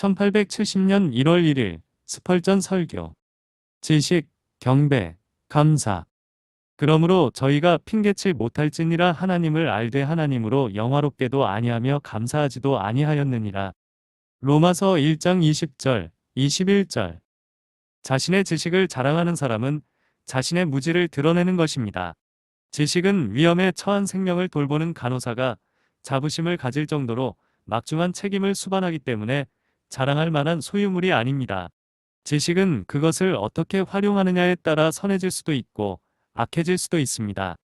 1870년 1월 1일 스펄전 설교. 지식, 경배, 감사. 그러므로 저희가 핑계치 못할지니라 하나님을 알되 하나님으로 영화롭게도 아니하며 감사하지도 아니하였느니라. 로마서 1장 20절, 21절. 자신의 지식을 자랑하는 사람은 자신의 무지를 드러내는 것입니다. 지식은 위험에 처한 생명을 돌보는 간호사가 자부심을 가질 정도로 막중한 책임을 수반하기 때문에 자랑할 만한 소유물이 아닙니다. 지식은 그것을 어떻게 활용하느냐에 따라 선해질 수도 있고 악해질 수도 있습니다.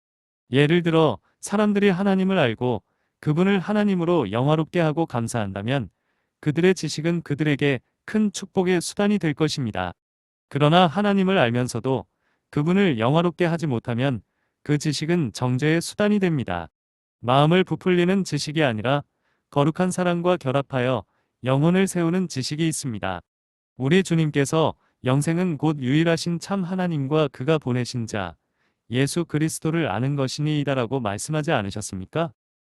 예를 들어 사람들이 하나님을 알고 그분을 하나님으로 영화롭게 하고 감사한다면 그들의 지식은 그들에게 큰 축복의 수단이 될 것입니다. 그러나 하나님을 알면서도 그분을 영화롭게 하지 못하면 그 지식은 정죄의 수단이 됩니다. 마음을 부풀리는 지식이 아니라 거룩한 사랑과 결합하여 영혼을 세우는 지식이 있습니다. 우리 주님께서 영생은 곧 유일하신 참 하나님과 그가 보내신 자 예수 그리스도를 아는 것이니이다라고 말씀하지 않으셨습니까?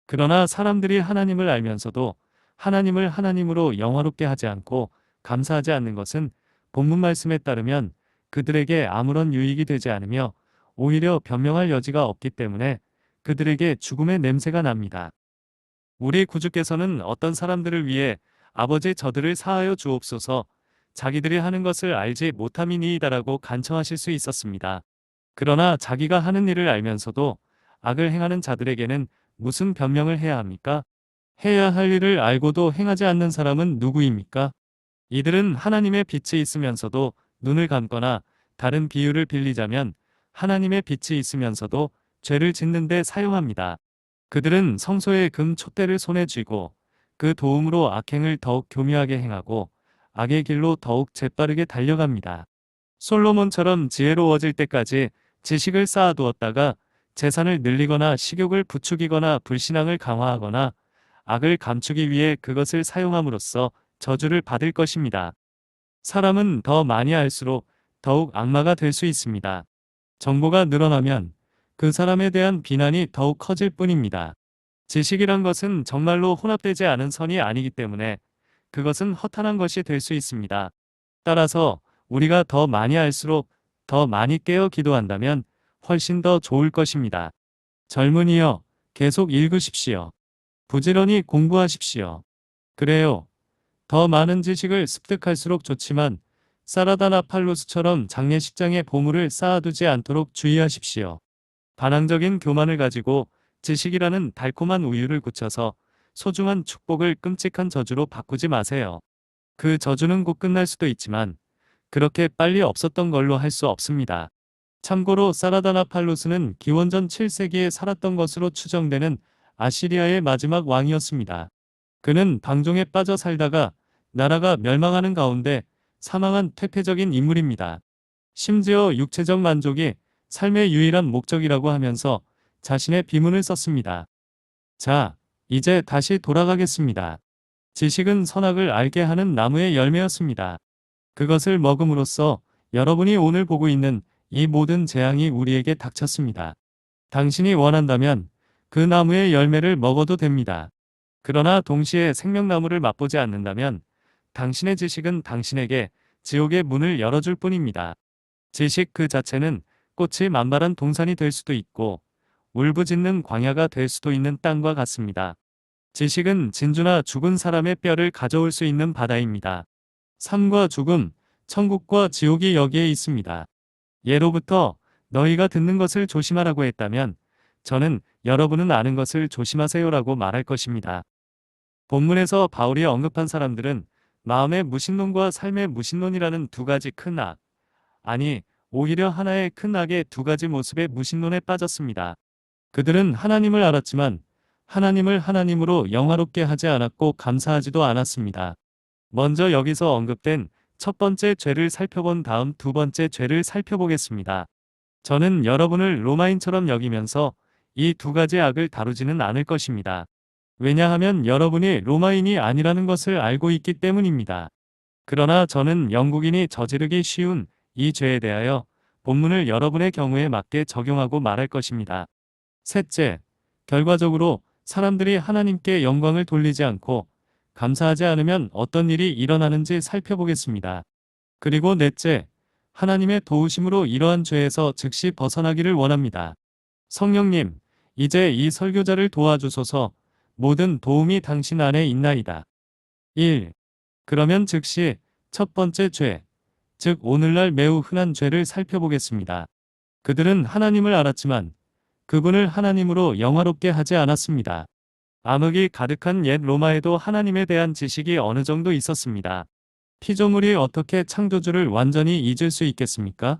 그러나 사람들이 하나님을 알면서도 하나님을 하나님으로 영화롭게 하지 않고 감사하지 않는 것은 본문 말씀에 따르면 그들에게 아무런 유익이 되지 않으며 오히려 변명할 여지가 없기 때문에 그들에게 죽음의 냄새가 납니다. 우리 구주께서는 어떤 사람들을 위해 아버지 저들을 사하여 주옵소서 자기들이 하는 것을 알지 못함이니이다라고 간청하실 수 있었습니다. 그러나 자기가 하는 일을 알면서도 악을 행하는 자들에게는 무슨 변명을 해야 합니까? 해야 할 일을 알고도 행하지 않는 사람은 누구입니까? 이들은 하나님의 빛이 있으면서도 눈을 감거나 다른 비유를 빌리자면 하나님의 빛이 있으면서도 죄를 짓는 데 사용합니다. 그들은 성소의 금 촛대를 손에 쥐고 그 도움으로 악행을 더욱 교묘하게 행하고 악의 길로 더욱 재빠르게 달려갑니다. 솔로몬처럼 지혜로워질 때까지 지식을 쌓아두었다가 재산을 늘리거나 식욕을 부추기거나 불신앙을 강화하거나 악을 감추기 위해 그것을 사용함으로써 저주를 받을 것입니다. 사람은 더 많이 알수록 더욱 악마가 될 수 있습니다. 정보가 늘어나면 그 사람에 대한 비난이 더욱 커질 뿐입니다. 지식이란 것은 정말로 혼합되지 않은 선이 아니기 때문에 그것은 허탄한 것이 될 수 있습니다. 따라서 우리가 더 많이 알수록 더 많이 깨어 기도한다면 훨씬 더 좋을 것입니다. 젊은이여, 계속 읽으십시오. 부지런히 공부하십시오. 그래요. 더 많은 지식을 습득할수록 좋지만 사라다나 팔로스처럼 장례식장에 보물을 쌓아두지 않도록 주의하십시오. 반항적인 교만을 가지고 지식이라는 달콤한 우유를 굳혀서 소중한 축복을 끔찍한 저주로 바꾸지 마세요. 그 저주는 곧 끝날 수도 있지만 그렇게 빨리 없었던 걸로 할 수 없습니다. 참고로 사라다나 팔루스는 기원전 7세기에 살았던 것으로 추정되는 아시리아의 마지막 왕이었습니다. 그는 방종에 빠져 살다가 나라가 멸망하는 가운데 사망한 퇴폐적인 인물입니다. 심지어 육체적 만족이 삶의 유일한 목적이라고 하면서 자신의 비문을 썼습니다. 자, 이제 다시 돌아가겠습니다. 지식은 선악을 알게 하는 나무의 열매였습니다. 그것을 먹음으로써 여러분이 오늘 보고 있는 이 모든 재앙이 우리에게 닥쳤습니다. 당신이 원한다면 그 나무의 열매를 먹어도 됩니다. 그러나 동시에 생명나무를 맛보지 않는다면 당신의 지식은 당신에게 지옥의 문을 열어줄 뿐입니다. 지식 그 자체는 꽃이 만발한 동산이 될 수도 있고 울부짖는 광야가 될 수도 있는 땅과 같습니다. 지식은 진주나 죽은 사람의 뼈를 가져올 수 있는 바다입니다. 삶과 죽음, 천국과 지옥이 여기에 있습니다. 예로부터 너희가 듣는 것을 조심하라고 했다면 저는 여러분은 아는 것을 조심하세요라고 말할 것입니다. 본문에서 바울이 언급한 사람들은 마음의 무신론과 삶의 무신론이라는 두 가지 큰 악, 아니 오히려 하나의 큰 악의 두 가지 모습의 무신론에 빠졌습니다. 그들은 하나님을 알았지만 하나님을 하나님으로 영화롭게 하지 않았고 감사하지도 않았습니다. 먼저 여기서 언급된 첫 번째 죄를 살펴본 다음 두 번째 죄를 살펴보겠습니다. 저는 여러분을 로마인처럼 여기면서 이 두 가지 악을 다루지는 않을 것입니다. 왜냐하면 여러분이 로마인이 아니라는 것을 알고 있기 때문입니다. 그러나 저는 영국인이 저지르기 쉬운 이 죄에 대하여 본문을 여러분의 경우에 맞게 적용하고 말할 것입니다. 셋째, 결과적으로 사람들이 하나님께 영광을 돌리지 않고 감사하지 않으면 어떤 일이 일어나는지 살펴보겠습니다. 그리고 넷째, 하나님의 도우심으로 이러한 죄에서 즉시 벗어나기를 원합니다. 성령님, 이제 이 설교자를 도와주소서. 모든 도움이 당신 안에 있나이다. 1. 그러면 즉시 첫 번째 죄, 즉 오늘날 매우 흔한 죄를 살펴보겠습니다. 그들은 하나님을 알았지만 그분을 하나님으로 영화롭게 하지 않았습니다. 암흑이 가득한 옛 로마에도 하나님에 대한 지식이 어느 정도 있었습니다. 피조물이 어떻게 창조주를 완전히 잊을 수 있겠습니까?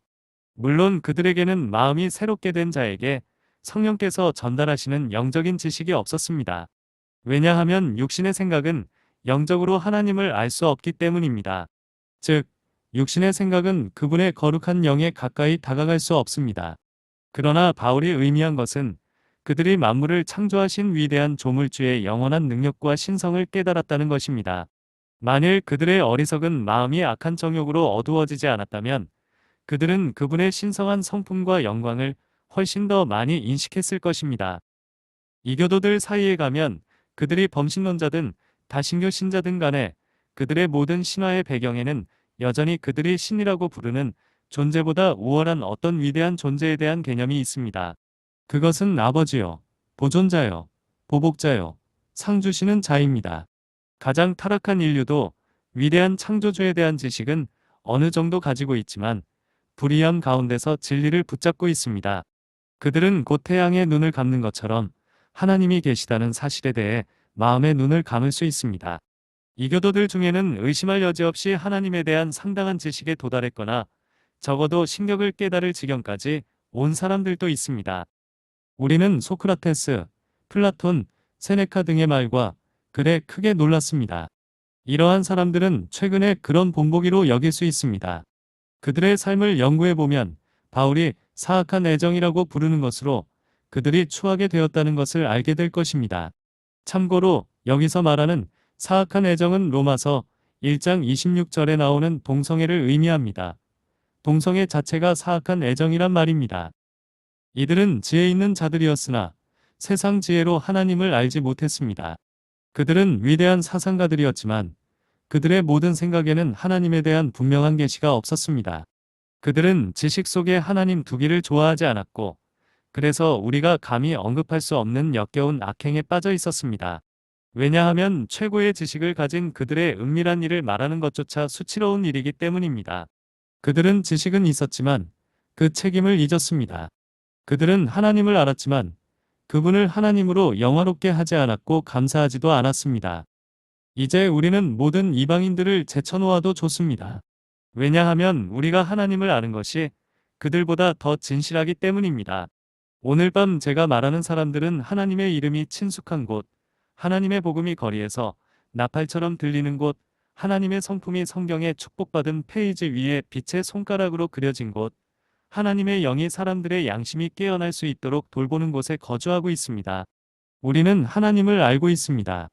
물론 그들에게는 마음이 새롭게 된 자에게 성령께서 전달하시는 영적인 지식이 없었습니다. 왜냐하면 육신의 생각은 영적으로 하나님을 알 수 없기 때문입니다. 즉, 육신의 생각은 그분의 거룩한 영에 가까이 다가갈 수 없습니다. 그러나 바울이 의미한 것은 그들이 만물을 창조하신 위대한 조물주의 영원한 능력과 신성을 깨달았다는 것입니다. 만일 그들의 어리석은 마음이 악한 정욕으로 어두워지지 않았다면 그들은 그분의 신성한 성품과 영광을 훨씬 더 많이 인식했을 것입니다. 이교도들 사이에 가면 그들이 범신론자든 다신교 신자든 간에 그들의 모든 신화의 배경에는 여전히 그들이 신이라고 부르는 존재보다 우월한 어떤 위대한 존재에 대한 개념이 있습니다. 그것은 아버지요, 보존자요, 보복자요, 상 주시는 자입니다. 가장 타락한 인류도 위대한 창조주에 대한 지식은 어느 정도 가지고 있지만 불의함 가운데서 진리를 붙잡고 있습니다. 그들은 곧 태양의 눈을 감는 것처럼 하나님이 계시다는 사실에 대해 마음의 눈을 감을 수 있습니다. 이교도들 중에는 의심할 여지 없이 하나님에 대한 상당한 지식에 도달했거나 적어도 신격을 깨달을 지경까지 온 사람들도 있습니다. 우리는 소크라테스, 플라톤, 세네카 등의 말과 글에 크게 놀랐습니다. 이러한 사람들은 최근에 그런 본보기로 여길 수 있습니다. 그들의 삶을 연구해보면 바울이 사악한 애정이라고 부르는 것으로 그들이 추하게 되었다는 것을 알게 될 것입니다. 참고로 여기서 말하는 사악한 애정은 로마서 1장 26절에 나오는 동성애를 의미합니다. 동성애 자체가 사악한 애정이란 말입니다. 이들은 지혜 있는 자들이었으나 세상 지혜로 하나님을 알지 못했습니다. 그들은 위대한 사상가들이었지만 그들의 모든 생각에는 하나님에 대한 분명한 계시가 없었습니다. 그들은 지식 속에 하나님 두기를 좋아하지 않았고 그래서 우리가 감히 언급할 수 없는 역겨운 악행에 빠져 있었습니다. 왜냐하면 최고의 지식을 가진 그들의 은밀한 일을 말하는 것조차 수치로운 일이기 때문입니다. 그들은 지식은 있었지만 그 책임을 잊었습니다. 그들은 하나님을 알았지만 그분을 하나님으로 영화롭게 하지 않았고 감사하지도 않았습니다. 이제 우리는 모든 이방인들을 제쳐놓아도 좋습니다. 왜냐하면 우리가 하나님을 아는 것이 그들보다 더 진실하기 때문입니다. 오늘 밤 제가 말하는 사람들은 하나님의 이름이 친숙한 곳, 하나님의 복음이 거리에서 나팔처럼 들리는 곳, 하나님의 성품이 성경에 축복받은 페이지 위에 빛의 손가락으로 그려진 곳, 하나님의 영이 사람들의 양심이 깨어날 수 있도록 돌보는 곳에 거주하고 있습니다. 우리는 하나님을 알고 있습니다.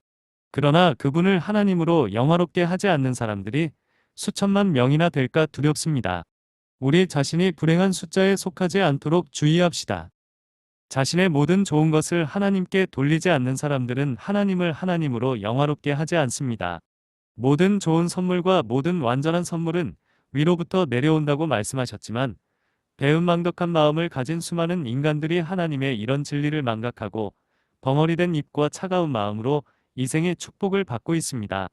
그러나 그분을 하나님으로 영화롭게 하지 않는 사람들이 수천만 명이나 될까 두렵습니다. 우리 자신이 불행한 숫자에 속하지 않도록 주의합시다. 자신의 모든 좋은 것을 하나님께 돌리지 않는 사람들은 하나님을 하나님으로 영화롭게 하지 않습니다. 모든 좋은 선물과 모든 완전한 선물은 위로부터 내려온다고 말씀하셨지만 배은망덕한 마음을 가진 수많은 인간들이 하나님의 이런 진리를 망각하고 벙어리된 입과 차가운 마음으로 이 생의 축복을 받고 있습니다.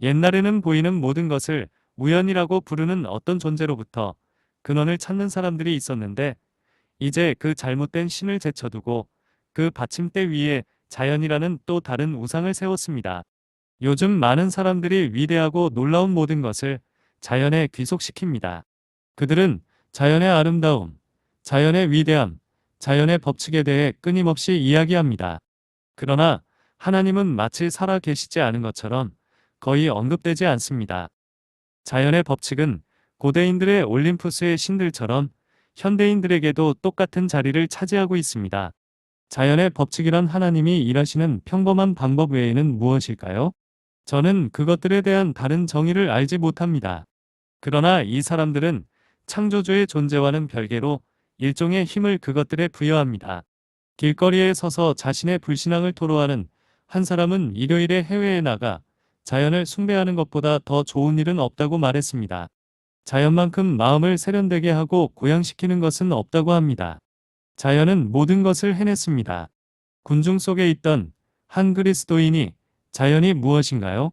옛날에는 보이는 모든 것을 우연이라고 부르는 어떤 존재로부터 근원을 찾는 사람들이 있었는데 이제 그 잘못된 신을 제쳐두고 그 받침대 위에 자연이라는 또 다른 우상을 세웠습니다. 요즘 많은 사람들이 위대하고 놀라운 모든 것을 자연에 귀속시킵니다. 그들은 자연의 아름다움, 자연의 위대함, 자연의 법칙에 대해 끊임없이 이야기합니다. 그러나 하나님은 마치 살아 계시지 않은 것처럼 거의 언급되지 않습니다. 자연의 법칙은 고대인들의 올림푸스의 신들처럼 현대인들에게도 똑같은 자리를 차지하고 있습니다. 자연의 법칙이란 하나님이 일하시는 평범한 방법 외에는 무엇일까요? 저는 그것들에 대한 다른 정의를 알지 못합니다. 그러나 이 사람들은 창조주의 존재와는 별개로 일종의 힘을 그것들에 부여합니다. 길거리에 서서 자신의 불신앙을 토로하는 한 사람은 일요일에 해외에 나가 자연을 숭배하는 것보다 더 좋은 일은 없다고 말했습니다. 자연만큼 마음을 세련되게 하고 고양시키는 것은 없다고 합니다. 자연은 모든 것을 해냈습니다. 군중 속에 있던 한 그리스도인이 자연이 무엇인가요?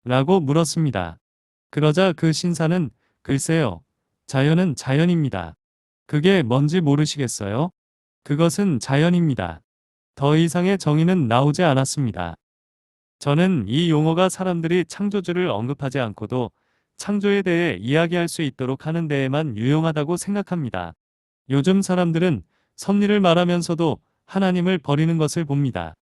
라고 물었습니다. 그러자 그 신사는 글쎄요, 자연은 자연입니다. 그게 뭔지 모르시겠어요? 그것은 자연입니다. 더 이상의 정의는 나오지 않았습니다. 저는 이 용어가 사람들이 창조주를 언급하지 않고도 창조에 대해 이야기할 수 있도록 하는 데에만 유용하다고 생각합니다. 요즘 사람들은 섭리를 말하면서도 하나님을 버리는 것을 봅니다.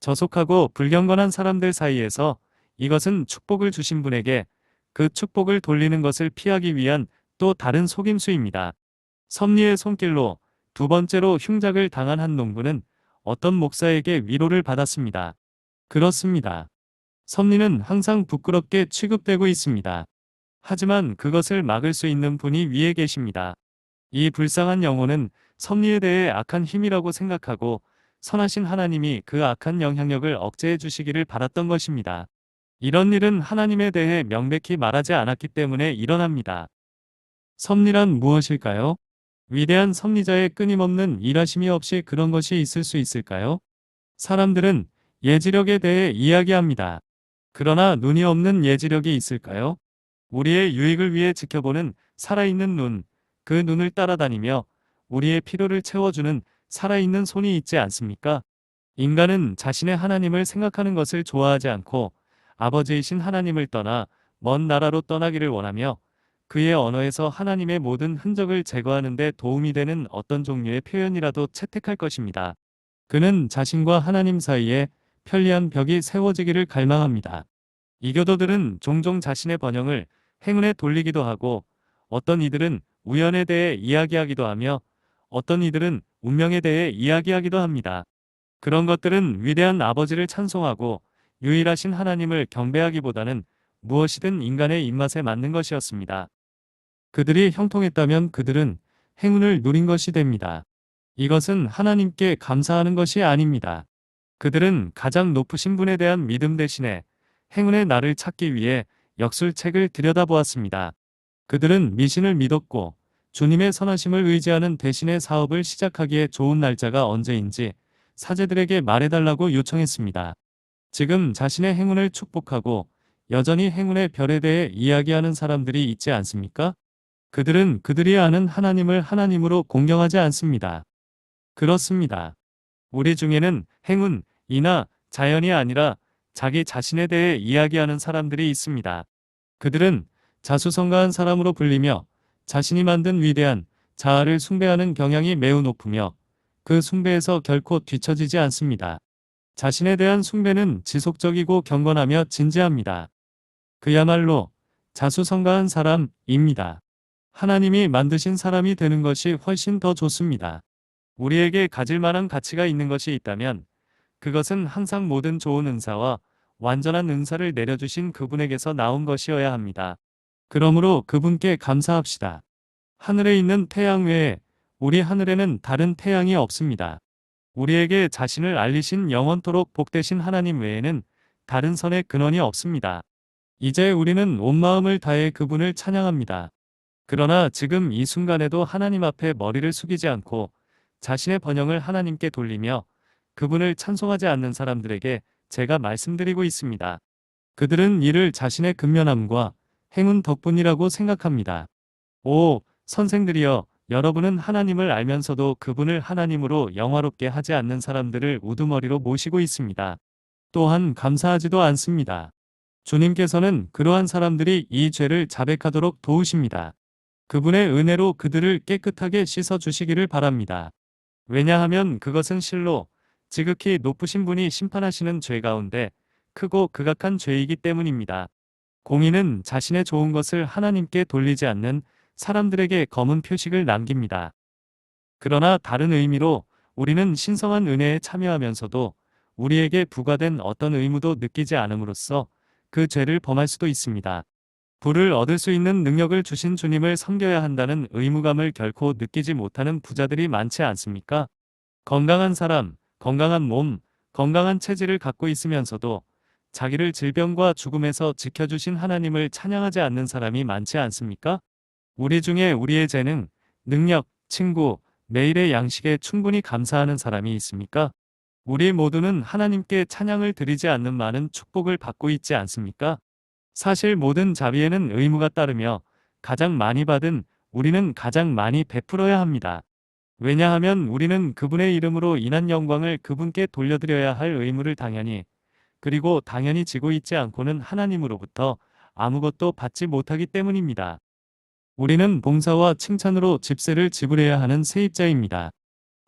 저속하고 불경건한 사람들 사이에서 이것은 축복을 주신 분에게 그 축복을 돌리는 것을 피하기 위한 또 다른 속임수입니다. 섭리의 손길로 두 번째로 흉작을 당한 한 농부는 어떤 목사에게 위로를 받았습니다. 그렇습니다. 섭리는 항상 부끄럽게 취급되고 있습니다. 하지만 그것을 막을 수 있는 분이 위에 계십니다. 이 불쌍한 영혼은 섭리에 대해 악한 힘이라고 생각하고 선하신 하나님이 그 악한 영향력을 억제해 주시기를 바랐던 것입니다. 이런 일은 하나님에 대해 명백히 말하지 않았기 때문에 일어납니다. 섭리란 무엇일까요? 위대한 섭리자의 끊임없는 일하심이 없이 그런 것이 있을 수 있을까요? 사람들은 예지력에 대해 이야기합니다. 그러나 눈이 없는 예지력이 있을까요? 우리의 유익을 위해 지켜보는 살아있는 눈, 그 눈을 따라다니며 우리의 필요를 채워주는 살아있는 손이 있지 않습니까? 인간은 자신의 하나님을 생각하는 것을 좋아하지 않고 아버지이신 하나님을 떠나 먼 나라로 떠나기를 원하며 그의 언어에서 하나님의 모든 흔적을 제거하는 데 도움이 되는 어떤 종류의 표현이라도 채택할 것입니다. 그는 자신과 하나님 사이에 편리한 벽이 세워지기를 갈망합니다. 이교도들은 종종 자신의 번영을 행운에 돌리기도 하고 어떤 이들은 우연에 대해 이야기하기도 하며 어떤 이들은 운명에 대해 이야기하기도 합니다. 그런 것들은 위대한 아버지를 찬송하고 유일하신 하나님을 경배하기보다는 무엇이든 인간의 입맛에 맞는 것이었습니다. 그들이 형통했다면 그들은 행운을 누린 것이 됩니다. 이것은 하나님께 감사하는 것이 아닙니다. 그들은 가장 높으신 분에 대한 믿음 대신에 행운의 날을 찾기 위해 역술책을 들여다보았습니다. 그들은 미신을 믿었고 주님의 선하심을 의지하는 대신에 사업을 시작하기에 좋은 날짜가 언제인지 사제들에게 말해달라고 요청했습니다. 지금 자신의 행운을 축복하고 여전히 행운의 별에 대해 이야기하는 사람들이 있지 않습니까? 그들은 그들이 아는 하나님을 하나님으로 공경하지 않습니다. 그렇습니다. 우리 중에는 행운이나 자연이 아니라 자기 자신에 대해 이야기하는 사람들이 있습니다. 그들은 자수성가한 사람으로 불리며 자신이 만든 위대한 자아를 숭배하는 경향이 매우 높으며 그 숭배에서 결코 뒤처지지 않습니다. 자신에 대한 숭배는 지속적이고 경건하며 진지합니다. 그야말로 자수성가한 사람입니다. 하나님이 만드신 사람이 되는 것이 훨씬 더 좋습니다. 우리에게 가질 만한 가치가 있는 것이 있다면 그것은 항상 모든 좋은 은사와 완전한 은사를 내려주신 그분에게서 나온 것이어야 합니다. 그러므로 그분께 감사합시다. 하늘에 있는 태양 외에 우리 하늘에는 다른 태양이 없습니다. 우리에게 자신을 알리신 영원토록 복되신 하나님 외에는 다른 선의 근원이 없습니다. 이제 우리는 온 마음을 다해 그분을 찬양합니다. 그러나 지금 이 순간에도 하나님 앞에 머리를 숙이지 않고 자신의 번영을 하나님께 돌리며 그분을 찬송하지 않는 사람들에게 제가 말씀드리고 있습니다. 그들은 이를 자신의 근면함과 행운 덕분이라고 생각합니다. 오, 선생들이여, 여러분은 하나님을 알면서도 그분을 하나님으로 영화롭게 하지 않는 사람들을 우두머리로 모시고 있습니다. 또한 감사하지도 않습니다. 주님께서는 그러한 사람들이 이 죄를 자백하도록 도우십니다. 그분의 은혜로 그들을 깨끗하게 씻어 주시기를 바랍니다. 왜냐하면 그것은 실로 지극히 높으신 분이 심판하시는 죄 가운데 크고 극악한 죄이기 때문입니다. 공의는 자신의 좋은 것을 하나님께 돌리지 않는 사람들에게 검은 표식을 남깁니다. 그러나 다른 의미로 우리는 신성한 은혜에 참여하면서도 우리에게 부과된 어떤 의무도 느끼지 않음으로써 그 죄를 범할 수도 있습니다. 부를 얻을 수 있는 능력을 주신 주님을 섬겨야 한다는 의무감을 결코 느끼지 못하는 부자들이 많지 않습니까? 건강한 사람, 건강한 몸, 건강한 체질을 갖고 있으면서도 자기를 질병과 죽음에서 지켜주신 하나님을 찬양하지 않는 사람이 많지 않습니까? 우리 중에 우리의 재능, 능력, 친구, 매일의 양식에 충분히 감사하는 사람이 있습니까? 우리 모두는 하나님께 찬양을 드리지 않는 많은 축복을 받고 있지 않습니까? 사실 모든 자비에는 의무가 따르며 가장 많이 받은 우리는 가장 많이 베풀어야 합니다. 왜냐하면 우리는 그분의 이름으로 인한 영광을 그분께 돌려드려야 할 의무를 그리고 당연히 지고 있지 않고는 하나님으로부터 아무것도 받지 못하기 때문입니다. 우리는 봉사와 칭찬으로 집세를 지불해야 하는 세입자입니다.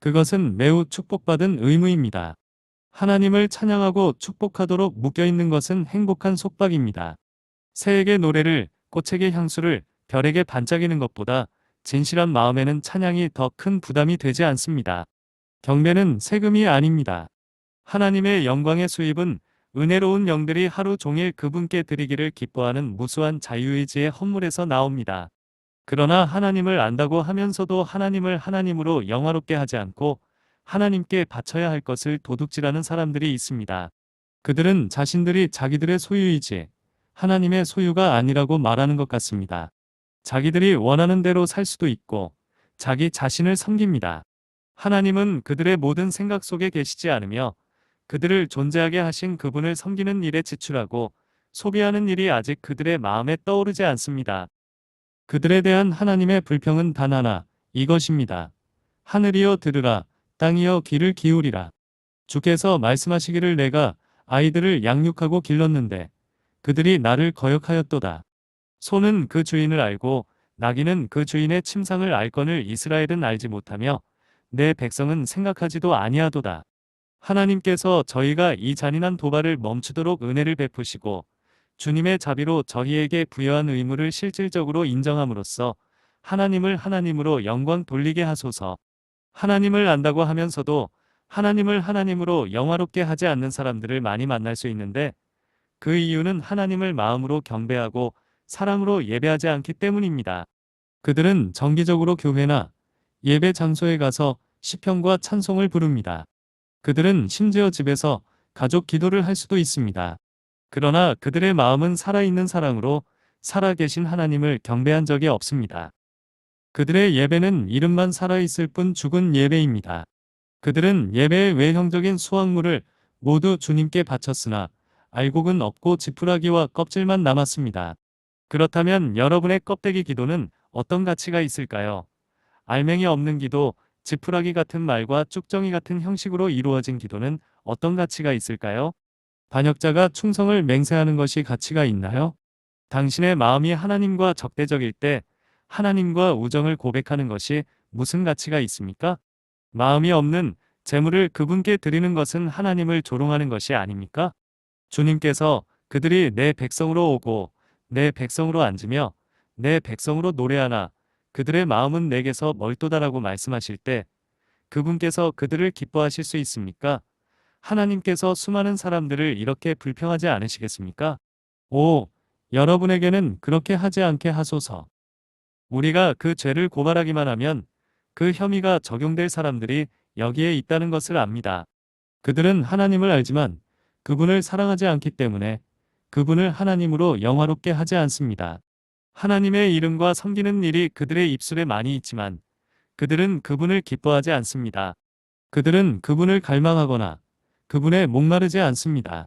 그것은 매우 축복받은 의무입니다. 하나님을 찬양하고 축복하도록 묶여있는 것은 행복한 속박입니다. 새에게 노래를, 꽃에게 향수를, 별에게 반짝이는 것보다 진실한 마음에는 찬양이 더 큰 부담이 되지 않습니다. 경배는 세금이 아닙니다. 하나님의 영광의 수입은 은혜로운 영들이 하루 종일 그분께 드리기를 기뻐하는 무수한 자유의지의 헌물에서 나옵니다. 그러나 하나님을 안다고 하면서도 하나님을 하나님으로 영화롭게 하지 않고 하나님께 바쳐야 할 것을 도둑질하는 사람들이 있습니다. 그들은 자신들이 자기들의 소유이지 하나님의 소유가 아니라고 말하는 것 같습니다. 자기들이 원하는 대로 살 수도 있고 자기 자신을 섬깁니다. 하나님은 그들의 모든 생각 속에 계시지 않으며 그들을 존재하게 하신 그분을 섬기는 일에 지출하고 소비하는 일이 아직 그들의 마음에 떠오르지 않습니다. 그들에 대한 하나님의 불평은 단 하나, 이것입니다. 하늘이여 들으라, 땅이여 귀를 기울이라. 주께서 말씀하시기를 내가 아이들을 양육하고 길렀는데 그들이 나를 거역하였도다. 소는 그 주인을 알고 나귀는 그 주인의 침상을 알거늘 이스라엘은 알지 못하며 내 백성은 생각하지도 아니하도다. 하나님께서 저희가 이 잔인한 도발을 멈추도록 은혜를 베푸시고 주님의 자비로 저희에게 부여한 의무를 실질적으로 인정함으로써 하나님을 하나님으로 영광 돌리게 하소서. 하나님을 안다고 하면서도 하나님을 하나님으로 영화롭게 하지 않는 사람들을 많이 만날 수 있는데 그 이유는 하나님을 마음으로 경배하고 사랑으로 예배하지 않기 때문입니다. 그들은 정기적으로 교회나 예배 장소에 가서 시편과 찬송을 부릅니다. 그들은 심지어 집에서 가족 기도를 할 수도 있습니다. 그러나 그들의 마음은 살아있는 사랑으로 살아계신 하나님을 경배한 적이 없습니다. 그들의 예배는 이름만 살아있을 뿐 죽은 예배입니다. 그들은 예배의 외형적인 수확물을 모두 주님께 바쳤으나 알곡은 없고 지푸라기와 껍질만 남았습니다. 그렇다면 여러분의 껍데기 기도는 어떤 가치가 있을까요? 알맹이 없는 기도, 지푸라기 같은 말과 쭉정이 같은 형식으로 이루어진 기도는 어떤 가치가 있을까요? 반역자가 충성을 맹세하는 것이 가치가 있나요? 당신의 마음이 하나님과 적대적일 때 하나님과 우정을 고백하는 것이 무슨 가치가 있습니까? 마음이 없는 재물을 그분께 드리는 것은 하나님을 조롱하는 것이 아닙니까? 주님께서 그들이 내 백성으로 오고 내 백성으로 앉으며 내 백성으로 노래하나 그들의 마음은 내게서 멀도다라고 말씀하실 때 그분께서 그들을 기뻐하실 수 있습니까? 하나님께서 수많은 사람들을 이렇게 불평하지 않으시겠습니까? 오, 여러분에게는 그렇게 하지 않게 하소서. 우리가 그 죄를 고발하기만 하면 그 혐의가 적용될 사람들이 여기에 있다는 것을 압니다. 그들은 하나님을 알지만 그분을 사랑하지 않기 때문에 그분을 하나님으로 영화롭게 하지 않습니다. 하나님의 이름과 섬기는 일이 그들의 입술에 많이 있지만 그들은 그분을 기뻐하지 않습니다. 그들은 그분을 갈망하거나 그분에 목마르지 않습니다.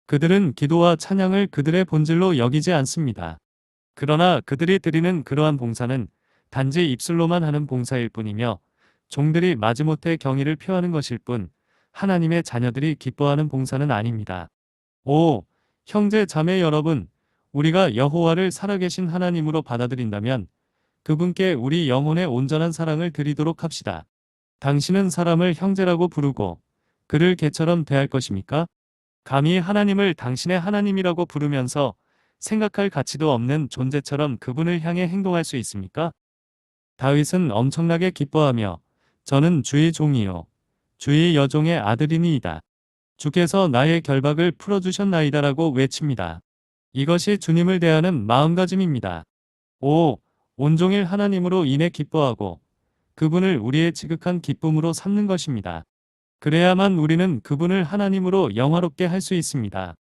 그들은 기도와 찬양을 그들의 본질로 여기지 않습니다. 그러나 그들이 드리는 그러한 봉사는 단지 입술로만 하는 봉사일 뿐이며 종들이 마지못해 경의를 표하는 것일 뿐 하나님의 자녀들이 기뻐하는 봉사는 아닙니다. 오, 형제 자매 여러분, 우리가 여호와를 살아계신 하나님으로 받아들인다면 그분께 우리 영혼의 온전한 사랑을 드리도록 합시다. 당신은 사람을 형제라고 부르고 그를 개처럼 대할 것입니까? 감히 하나님을 당신의 하나님이라고 부르면서 생각할 가치도 없는 존재처럼 그분을 향해 행동할 수 있습니까? 다윗은 엄청나게 기뻐하며 저는 주의 종이요 주의 여종의 아들이니이다. 주께서 나의 결박을 풀어주셨나이다라고 외칩니다. 이것이 주님을 대하는 마음가짐입니다. 오, 온종일 하나님으로 인해 기뻐하고 그분을 우리의 지극한 기쁨으로 삼는 것입니다. 그래야만 우리는 그분을 하나님으로 영화롭게 할 수 있습니다.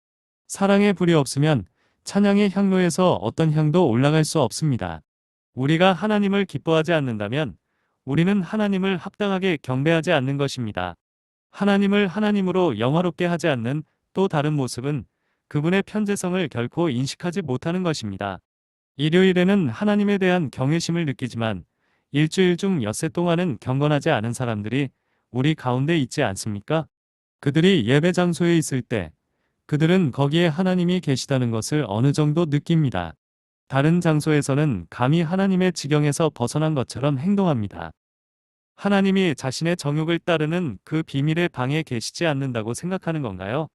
사랑의 불이 없으면 찬양의 향로에서 어떤 향도 올라갈 수 없습니다. 우리가 하나님을 기뻐하지 않는다면 우리는 하나님을 합당하게 경배하지 않는 것입니다. 하나님을 하나님으로 영화롭게 하지 않는 또 다른 모습은 그분의 편재성을 결코 인식하지 못하는 것입니다. 일요일에는 하나님에 대한 경외심을 느끼지만 일주일 중 엿새 동안은 경건하지 않은 사람들이 우리 가운데 있지 않습니까? 그들이 예배 장소에 있을 때 그들은 거기에 하나님이 계시다는 것을 어느 정도 느낍니다. 다른 장소에서는 감히 하나님의 지경에서 벗어난 것처럼 행동합니다. 하나님이 자신의 정욕을 따르는 그 비밀의 방에 계시지 않는다고 생각하는 건가요?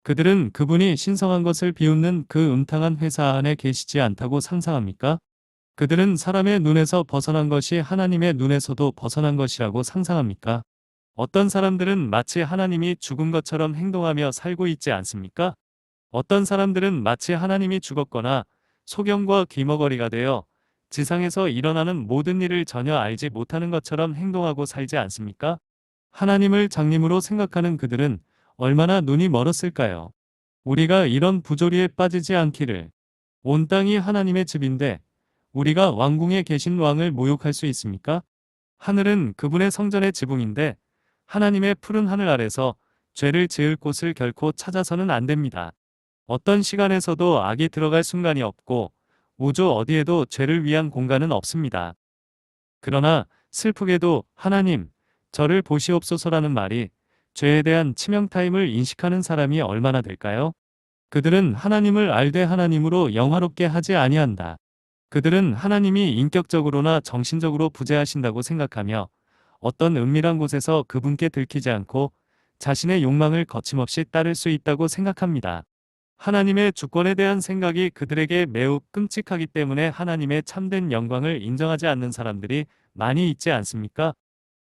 그들은 그분이 신성한 것을 비웃는 그 음탕한 회사 안에 계시지 않다고 상상합니까? 그들은 사람의 눈에서 벗어난 것이 하나님의 눈에서도 벗어난 것이라고 상상합니까? 어떤 사람들은 마치 하나님이 죽은 것처럼 행동하며 살고 있지 않습니까? 어떤 사람들은 마치 하나님이 죽었거나 소경과 귀머거리가 되어 지상에서 일어나는 모든 일을 전혀 알지 못하는 것처럼 행동하고 살지 않습니까? 하나님을 장님으로 생각하는 그들은 얼마나 눈이 멀었을까요? 우리가 이런 부조리에 빠지지 않기를. 온 땅이 하나님의 집인데 우리가 왕궁에 계신 왕을 모욕할 수 있습니까? 하늘은 그분의 성전의 지붕인데 하나님의 푸른 하늘 아래서 죄를 지을 곳을 결코 찾아서는 안 됩니다. 어떤 시간에서도 악이 들어갈 순간이 없고 우주 어디에도 죄를 위한 공간은 없습니다. 그러나 슬프게도 하나님, 저를 보시옵소서라는 말이 죄에 대한 치명타임을 인식하는 사람이 얼마나 될까요? 그들은 하나님을 알되 하나님으로 영화롭게 하지 아니한다. 그들은 하나님이 인격적으로나 정신적으로 부재하신다고 생각하며 어떤 은밀한 곳에서 그분께 들키지 않고 자신의 욕망을 거침없이 따를 수 있다고 생각합니다. 하나님의 주권에 대한 생각이 그들에게 매우 끔찍하기 때문에 하나님의 참된 영광을 인정하지 않는 사람들이 많이 있지 않습니까?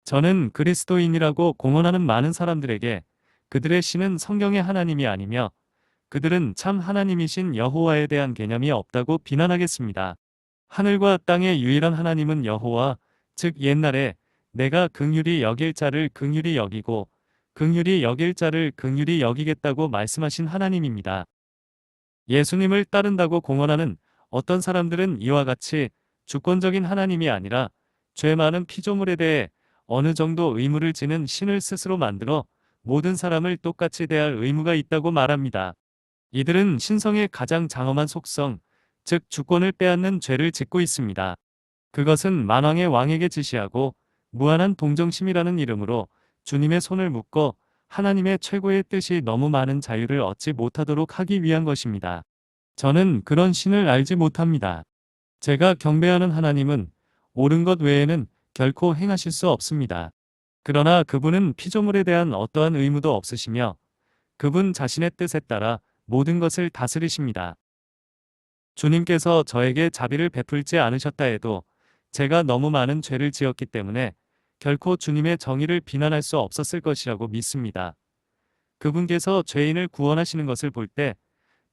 저는 그리스도인이라고 공언하는 많은 사람들에게 그들의 신은 성경의 하나님이 아니며 그들은 참 하나님이신 여호와에 대한 개념이 없다고 비난하겠습니다. 하늘과 땅의 유일한 하나님은 여호와, 즉 옛날에 내가 긍휼히 여길 자를 긍휼히 여기고 긍휼히 여길 자를 긍휼히 여기겠다고 말씀하신 하나님입니다. 예수님을 따른다고 공언하는 어떤 사람들은 이와 같이 주권적인 하나님이 아니라 죄 많은 피조물에 대해 어느 정도 의무를 지는 신을 스스로 만들어 모든 사람을 똑같이 대할 의무가 있다고 말합니다. 이들은 신성의 가장 장엄한 속성, 즉 주권을 빼앗는 죄를 짓고 있습니다. 그것은 만왕의 왕에게 지시하고 무한한 동정심이라는 이름으로 주님의 손을 묶어 하나님의 최고의 뜻이 너무 많은 자유를 얻지 못하도록 하기 위한 것입니다. 저는 그런 신을 알지 못합니다. 제가 경배하는 하나님은 옳은 것 외에는 결코 행하실 수 없습니다. 그러나 그분은 피조물에 대한 어떠한 의무도 없으시며 그분 자신의 뜻에 따라 모든 것을 다스리십니다. 주님께서 저에게 자비를 베풀지 않으셨다 해도 제가 너무 많은 죄를 지었기 때문에 결코 주님의 정의를 비난할 수 없었을 것이라고 믿습니다. 그분께서 죄인을 구원하시는 것을 볼 때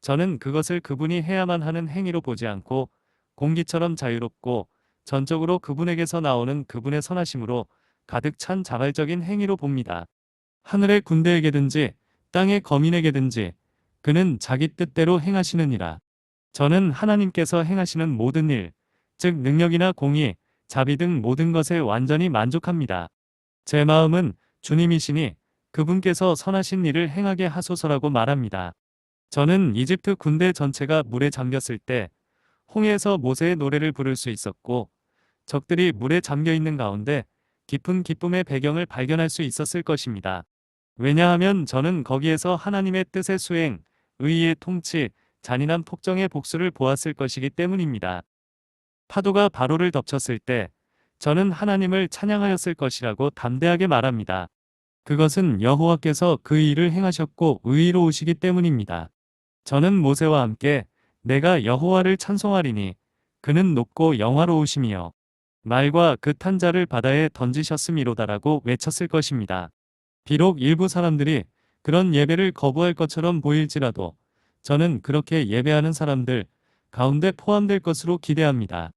저는 그것을 그분이 해야만 하는 행위로 보지 않고 공기처럼 자유롭고 전적으로 그분에게서 나오는 그분의 선하심으로 가득 찬 자발적인 행위로 봅니다. 하늘의 군대에게든지 땅의 거민에게든지 그는 자기 뜻대로 행하시느니라. 저는 하나님께서 행하시는 모든 일, 즉 능력이나 공의, 자비 등 모든 것에 완전히 만족합니다. 제 마음은 주님이시니 그분께서 선하신 일을 행하게 하소서라고 말합니다. 저는 이집트 군대 전체가 물에 잠겼을 때 홍해에서 모세의 노래를 부를 수 있었고 적들이 물에 잠겨 있는 가운데 깊은 기쁨의 배경을 발견할 수 있었을 것입니다. 왜냐하면 저는 거기에서 하나님의 뜻의 수행, 의의 통치, 잔인한 폭정의 복수를 보았을 것이기 때문입니다. 파도가 바로를 덮쳤을 때 저는 하나님을 찬양하였을 것이라고 담대하게 말합니다. 그것은 여호와께서 그 일을 행하셨고 의로우시기 때문입니다. 저는 모세와 함께 내가 여호와를 찬송하리니 그는 높고 영화로우심이여 말과 그 탄 자를 바다에 던지셨음이로다라고 외쳤을 것입니다. 비록 일부 사람들이 그런 예배를 거부할 것처럼 보일지라도 저는 그렇게 예배하는 사람들 가운데 포함될 것으로 기대합니다.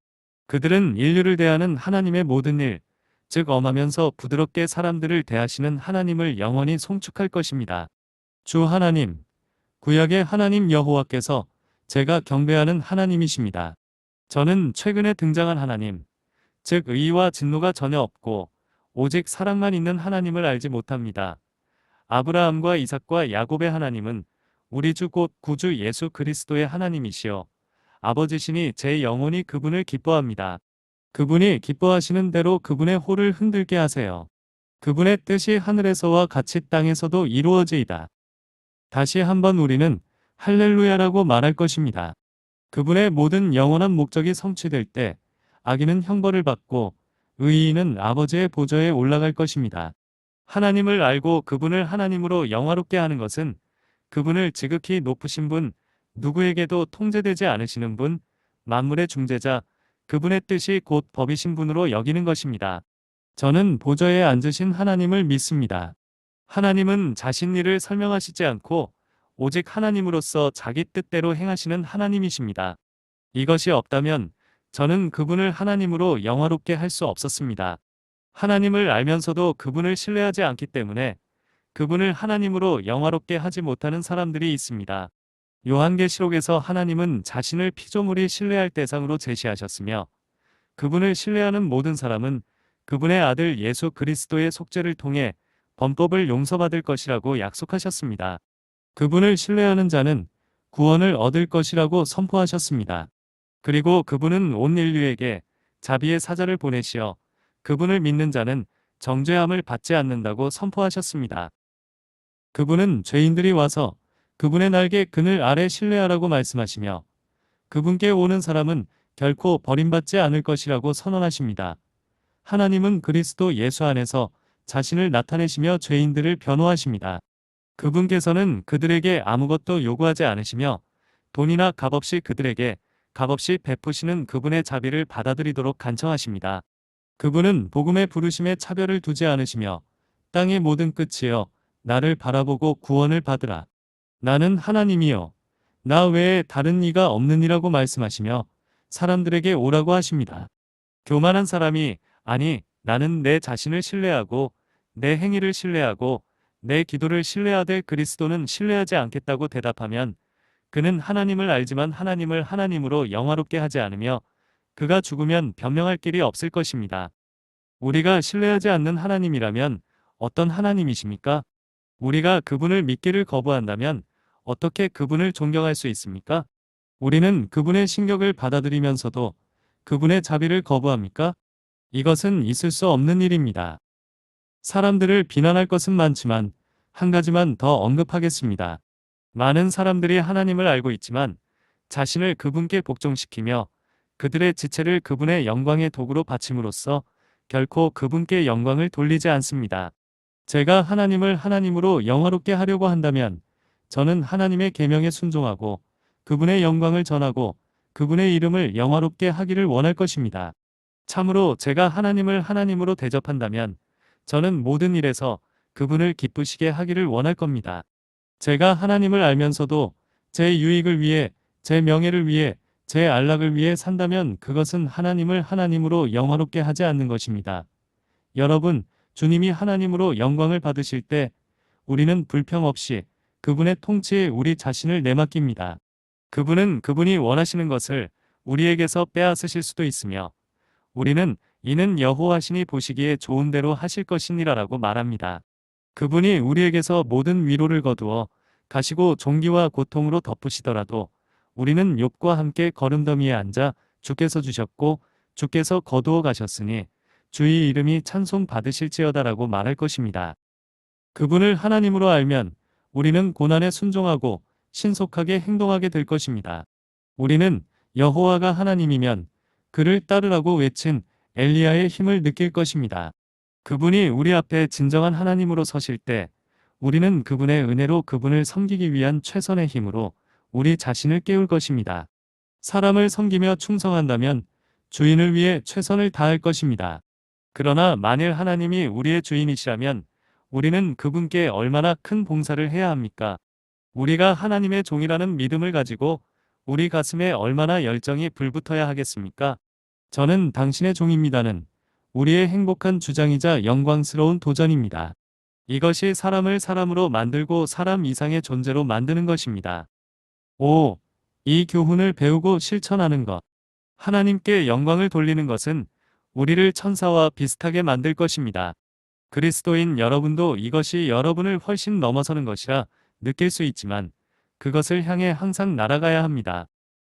그들은 인류를 대하는 하나님의 모든 일, 즉 엄하면서 부드럽게 사람들을 대하시는 하나님을 영원히 송축할 것입니다. 주 하나님, 구약의 하나님 여호와께서 제가 경배하는 하나님이십니다. 저는 최근에 등장한 하나님, 즉 의와 진노가 전혀 없고 오직 사랑만 있는 하나님을 알지 못합니다. 아브라함과 이삭과 야곱의 하나님은 우리 주 곧 구주 예수 그리스도의 하나님이시여 아버지시니 제 영혼이 그분을 기뻐합니다. 그분이 기뻐하시는 대로 그분의 호를 흔들게 하세요. 그분의 뜻이 하늘에서와 같이 땅에서도 이루어지이다. 다시 한번 우리는 할렐루야라고 말할 것입니다. 그분의 모든 영원한 목적이 성취될 때 악인은 형벌을 받고 의인은 아버지의 보좌에 올라갈 것입니다. 하나님을 알고 그분을 하나님으로 영화롭게 하는 것은 그분을 지극히 높으신 분, 누구에게도 통제되지 않으시는 분, 만물의 중재자, 그분의 뜻이 곧 법이신 분으로 여기는 것입니다. 저는 보좌에 앉으신 하나님을 믿습니다. 하나님은 자신 일을 설명하시지 않고 오직 하나님으로서 자기 뜻대로 행하시는 하나님이십니다. 이것이 없다면 저는 그분을 하나님으로 영화롭게 할 수 없었습니다. 하나님을 알면서도 그분을 신뢰하지 않기 때문에 그분을 하나님으로 영화롭게 하지 못하는 사람들이 있습니다. 요한계시록에서 하나님은 자신을 피조물이 신뢰할 대상으로 제시하셨으며 그분을 신뢰하는 모든 사람은 그분의 아들 예수 그리스도의 속죄를 통해 범법을 용서받을 것이라고 약속하셨습니다. 그분을 신뢰하는 자는 구원을 얻을 것이라고 선포하셨습니다. 그리고 그분은 온 인류에게 자비의 사자를 보내시어 그분을 믿는 자는 정죄함을 받지 않는다고 선포하셨습니다. 그분은 죄인들이 와서 그분의 날개 그늘 아래 신뢰하라고 말씀하시며 그분께 오는 사람은 결코 버림받지 않을 것이라고 선언하십니다. 하나님은 그리스도 예수 안에서 자신을 나타내시며 죄인들을 변호하십니다. 그분께서는 그들에게 아무것도 요구하지 않으시며 돈이나 값없이 그들에게 값없이 베푸시는 그분의 자비를 받아들이도록 간청하십니다. 그분은 복음의 부르심에 차별을 두지 않으시며 땅의 모든 끝이여 나를 바라보고 구원을 받으라. 나는 하나님이요 나 외에 다른 이가 없느니라고 말씀하시며 사람들에게 오라고 하십니다. 교만한 사람이 아니 나는 내 자신을 신뢰하고 내 행위를 신뢰하고 내 기도를 신뢰하되 그리스도는 신뢰하지 않겠다고 대답하면 그는 하나님을 알지만 하나님을 하나님으로 영화롭게 하지 않으며 그가 죽으면 변명할 길이 없을 것입니다. 우리가 신뢰하지 않는 하나님이라면 어떤 하나님이십니까? 우리가 그분을 믿기를 거부한다면 어떻게 그분을 존경할 수 있습니까? 우리는 그분의 신격을 받아들이면서도 그분의 자비를 거부합니까? 이것은 있을 수 없는 일입니다. 사람들을 비난할 것은 많지만 한 가지만 더 언급하겠습니다. 많은 사람들이 하나님을 알고 있지만 자신을 그분께 복종시키며 그들의 지체를 그분의 영광의 도구로 바침으로써 결코 그분께 영광을 돌리지 않습니다. 제가 하나님을 하나님으로 영화롭게 하려고 한다면 저는 하나님의 계명에 순종하고 그분의 영광을 전하고 그분의 이름을 영화롭게 하기를 원할 것입니다. 참으로 제가 하나님을 하나님으로 대접한다면 저는 모든 일에서 그분을 기쁘시게 하기를 원할 겁니다. 제가 하나님을 알면서도 제 유익을 위해, 제 명예를 위해, 제 안락을 위해 산다면 그것은 하나님을 하나님으로 영화롭게 하지 않는 것입니다. 여러분, 주님이 하나님으로 영광을 받으실 때 우리는 불평 없이 그분의 통치에 우리 자신을 내맡깁니다. 그분은 그분이 원하시는 것을 우리에게서 빼앗으실 수도 있으며 우리는 이는 여호와시니 보시기에 좋은 대로 하실 것이니라라고 말합니다. 그분이 우리에게서 모든 위로를 거두어 가시고 종기와 고통으로 덮으시더라도 우리는 욥과 함께 거름더미에 앉아 주께서 주셨고 주께서 거두어 가셨으니 주의 이름이 찬송 받으실지어다라고 말할 것입니다. 그분을 하나님으로 알면 우리는 고난에 순종하고 신속하게 행동하게 될 것입니다. 우리는 여호와가 하나님이면 그를 따르라고 외친 엘리야의 힘을 느낄 것입니다. 그분이 우리 앞에 진정한 하나님으로 서실 때 우리는 그분의 은혜로 그분을 섬기기 위한 최선의 힘으로 우리 자신을 깨울 것입니다. 사람을 섬기며 충성한다면 주인을 위해 최선을 다할 것입니다. 그러나 만일 하나님이 우리의 주인이시라면 우리는 그분께 얼마나 큰 봉사를 해야 합니까? 우리가 하나님의 종이라는 믿음을 가지고 우리 가슴에 얼마나 열정이 불붙어야 하겠습니까? 저는 당신의 종입니다는 우리의 행복한 주장이자 영광스러운 도전입니다. 이것이 사람을 사람으로 만들고 사람 이상의 존재로 만드는 것입니다. 5. 이 교훈을 배우고 실천하는 것. 하나님께 영광을 돌리는 것은 우리를 천사와 비슷하게 만들 것입니다. 그리스도인 여러분도 이것이 여러분을 훨씬 넘어서는 것이라 느낄 수 있지만 그것을 향해 항상 날아가야 합니다.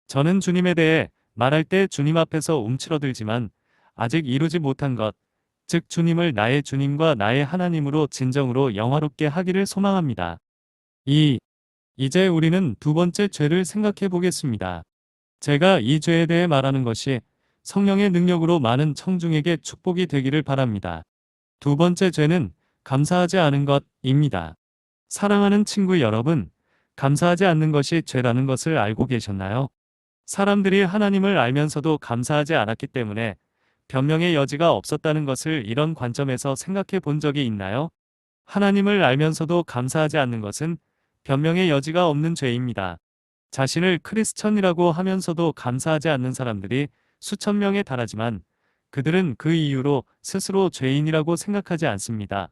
저는 주님에 대해 말할 때 주님 앞에서 움츠러들지만 아직 이루지 못한 것, 즉 주님을 나의 주님과 나의 하나님으로 진정으로 영화롭게 하기를 소망합니다. 2. 이제 우리는 두 번째 죄를 생각해 보겠습니다. 제가 이 죄에 대해 말하는 것이 성령의 능력으로 많은 청중에게 축복이 되기를 바랍니다. 두 번째 죄는 감사하지 않은 것입니다. 사랑하는 친구 여러분, 감사하지 않는 것이 죄라는 것을 알고 계셨나요? 사람들이 하나님을 알면서도 감사하지 않았기 때문에 변명의 여지가 없었다는 것을 이런 관점에서 생각해 본 적이 있나요? 하나님을 알면서도 감사하지 않는 것은 변명의 여지가 없는 죄입니다. 자신을 크리스천이라고 하면서도 감사하지 않는 사람들이 수천 명에 달하지만 그들은 그 이유로 스스로 죄인이라고 생각하지 않습니다.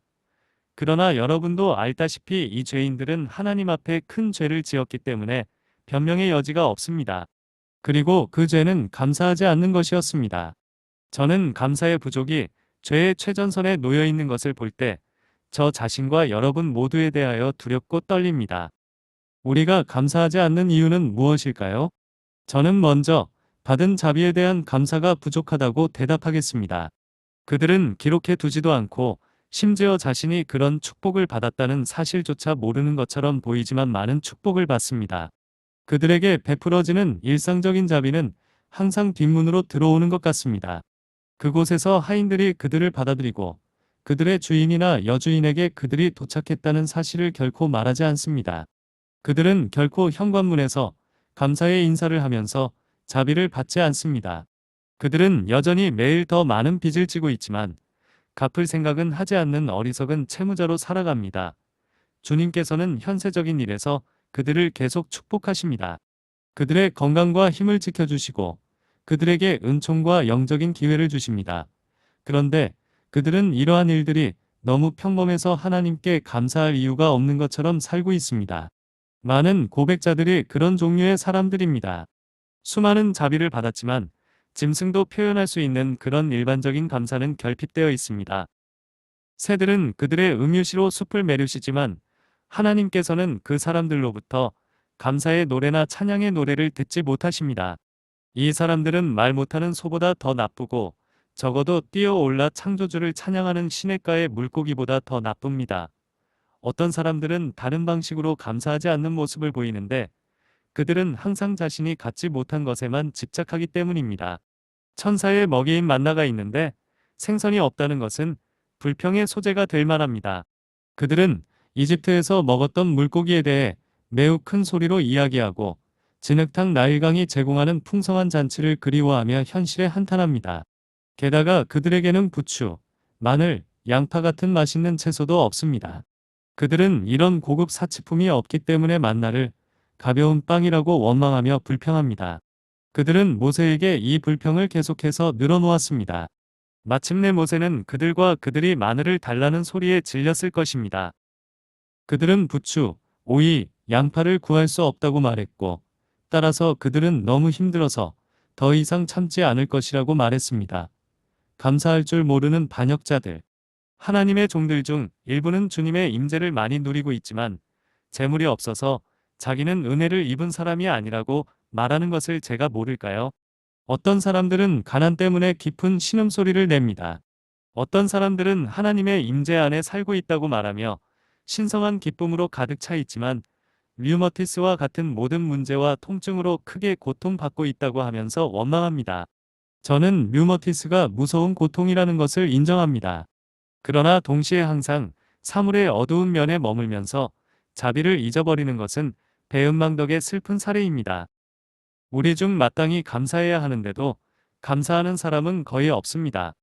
그러나 여러분도 알다시피 이 죄인들은 하나님 앞에 큰 죄를 지었기 때문에 변명의 여지가 없습니다. 그리고 그 죄는 감사하지 않는 것이었습니다. 저는 감사의 부족이 죄의 최전선에 놓여 있는 것을 볼 때 저 자신과 여러분 모두에 대하여 두렵고 떨립니다. 우리가 감사하지 않는 이유는 무엇일까요? 저는 먼저 받은 자비에 대한 감사가 부족하다고 대답하겠습니다. 그들은 기록해 두지도 않고 심지어 자신이 그런 축복을 받았다는 사실조차 모르는 것처럼 보이지만 많은 축복을 받습니다. 그들에게 베풀어지는 일상적인 자비는 항상 뒷문으로 들어오는 것 같습니다. 그곳에서 하인들이 그들을 받아들이고 그들의 주인이나 여주인에게 그들이 도착했다는 사실을 결코 말하지 않습니다. 그들은 결코 현관문에서 감사의 인사를 하면서 자비를 받지 않습니다. 그들은 여전히 매일 더 많은 빚을 지고 있지만 갚을 생각은 하지 않는 어리석은 채무자로 살아갑니다. 주님께서는 현세적인 일에서 그들을 계속 축복하십니다. 그들의 건강과 힘을 지켜주시고 그들에게 은총과 영적인 기회를 주십니다. 그런데 그들은 이러한 일들이 너무 평범해서 하나님께 감사할 이유가 없는 것처럼 살고 있습니다. 많은 고백자들이 그런 종류의 사람들입니다. 수많은 자비를 받았지만 짐승도 표현할 수 있는 그런 일반적인 감사는 결핍되어 있습니다. 새들은 그들의 음유시로 숲을 메르시지만 하나님께서는 그 사람들로부터 감사의 노래나 찬양의 노래를 듣지 못하십니다. 이 사람들은 말 못하는 소보다 더 나쁘고 적어도 뛰어올라 창조주를 찬양하는 시냇가의 물고기보다 더 나쁩니다. 어떤 사람들은 다른 방식으로 감사하지 않는 모습을 보이는데 그들은 항상 자신이 갖지 못한 것에만 집착하기 때문입니다. 천사의 먹이인 만나가 있는데 생선이 없다는 것은 불평의 소재가 될 만합니다. 그들은 이집트에서 먹었던 물고기에 대해 매우 큰 소리로 이야기하고 진흙탕 나일강이 제공하는 풍성한 잔치를 그리워하며 현실에 한탄합니다. 게다가 그들에게는 부추, 마늘, 양파 같은 맛있는 채소도 없습니다. 그들은 이런 고급 사치품이 없기 때문에 만나를 가벼운 빵이라고 원망하며 불평합니다. 그들은 모세에게 이 불평을 계속해서 늘어놓았습니다. 마침내 모세는 그들과 그들이 마늘을 달라는 소리에 질렸을 것입니다. 그들은 부추, 오이, 양파를 구할 수 없다고 말했고 따라서 그들은 너무 힘들어서 더 이상 참지 않을 것이라고 말했습니다. 감사할 줄 모르는 반역자들. 하나님의 종들 중 일부는 주님의 임재를 많이 누리고 있지만 재물이 없어서 자기는 은혜를 입은 사람이 아니라고 말하는 것을 제가 모를까요? 어떤 사람들은 가난 때문에 깊은 신음소리를 냅니다. 어떤 사람들은 하나님의 임재 안에 살고 있다고 말하며 신성한 기쁨으로 가득 차 있지만 류머티스와 같은 모든 문제와 통증으로 크게 고통받고 있다고 하면서 원망합니다. 저는 류머티스가 무서운 고통이라는 것을 인정합니다. 그러나 동시에 항상 사물의 어두운 면에 머물면서 자비를 잊어버리는 것은 배은망덕의 슬픈 사례입니다. 우리 중 마땅히 감사해야 하는데도 감사하는 사람은 거의 없습니다.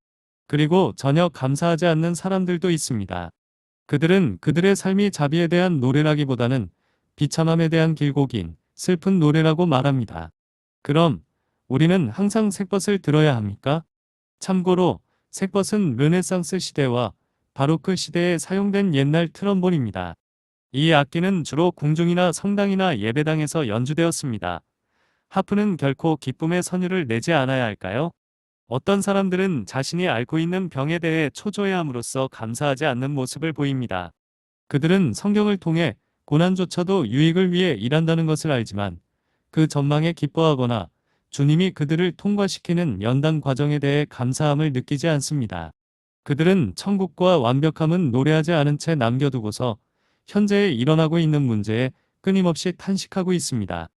그리고 전혀 감사하지 않는 사람들도 있습니다. 그들은 그들의 삶이 자비에 대한 노래라기보다는 비참함에 대한 길고 긴 슬픈 노래라고 말합니다. 그럼 우리는 항상 색벗을 들어야 합니까? 참고로 색벗은 르네상스 시대와 바로크 시대에 사용된 옛날 트럼본입니다. 이 악기는 주로 궁중이나 성당이나 예배당에서 연주되었습니다. 하프는 결코 기쁨의 선율을 내지 않아야 할까요? 어떤 사람들은 자신이 앓고 있는 병에 대해 초조해함으로써 감사하지 않는 모습을 보입니다. 그들은 성경을 통해 고난조차도 유익을 위해 일한다는 것을 알지만 그 전망에 기뻐하거나 주님이 그들을 통과시키는 연단 과정에 대해 감사함을 느끼지 않습니다. 그들은 천국과 완벽함은 노래하지 않은 채 남겨두고서 현재에 일어나고 있는 문제에 끊임없이 탄식하고 있습니다.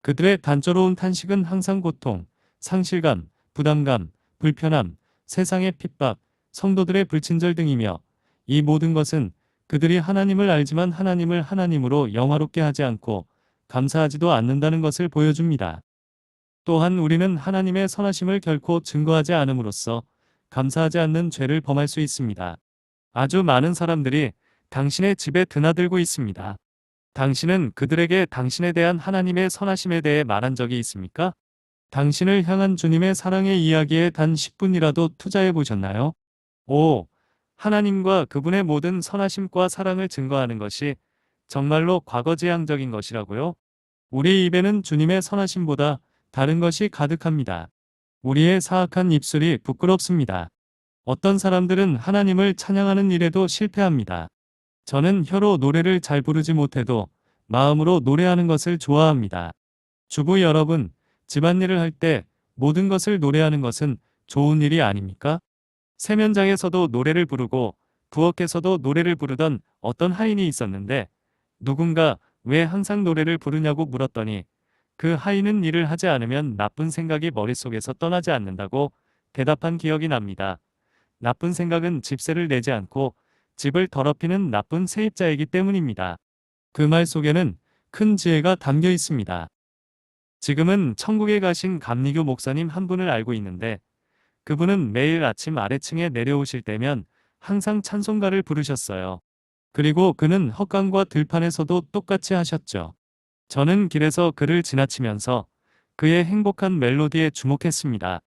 그들의 단조로운 탄식은 항상 고통, 상실감, 부담감, 불편함, 세상의 핍박, 성도들의 불친절 등이며 이 모든 것은 그들이 하나님을 알지만 하나님을 하나님으로 영화롭게 하지 않고 감사하지도 않는다는 것을 보여줍니다. 또한 우리는 하나님의 선하심을 결코 증거하지 않음으로써 감사하지 않는 죄를 범할 수 있습니다. 아주 많은 사람들이 당신의 집에 드나들고 있습니다. 당신은 그들에게 당신에 대한 하나님의 선하심에 대해 말한 적이 있습니까? 당신을 향한 주님의 사랑의 이야기에 단 10분이라도 투자해 보셨나요? 오, 하나님과 그분의 모든 선하심과 사랑을 증거하는 것이 정말로 과거지향적인 것이라고요? 우리 입에는 주님의 선하심보다 다른 것이 가득합니다. 우리의 사악한 입술이 부끄럽습니다. 어떤 사람들은 하나님을 찬양하는 일에도 실패합니다. 저는 혀로 노래를 잘 부르지 못해도 마음으로 노래하는 것을 좋아합니다. 주부 여러분, 집안일을 할 때 모든 것을 노래하는 것은 좋은 일이 아닙니까? 세면장에서도 노래를 부르고 부엌에서도 노래를 부르던 어떤 하인이 있었는데 누군가 왜 항상 노래를 부르냐고 물었더니 그 하인은 일을 하지 않으면 나쁜 생각이 머릿속에서 떠나지 않는다고 대답한 기억이 납니다. 나쁜 생각은 집세를 내지 않고 집을 더럽히는 나쁜 세입자이기 때문입니다. 그 말 속에는 큰 지혜가 담겨 있습니다. 지금은 천국에 가신 감리교 목사님 한 분을 알고 있는데 그분은 매일 아침 아래층에 내려오실 때면 항상 찬송가를 부르셨어요. 그리고 그는 헛간과 들판에서도 똑같이 하셨죠. 저는 길에서 그를 지나치면서 그의 행복한 멜로디에 주목했습니다.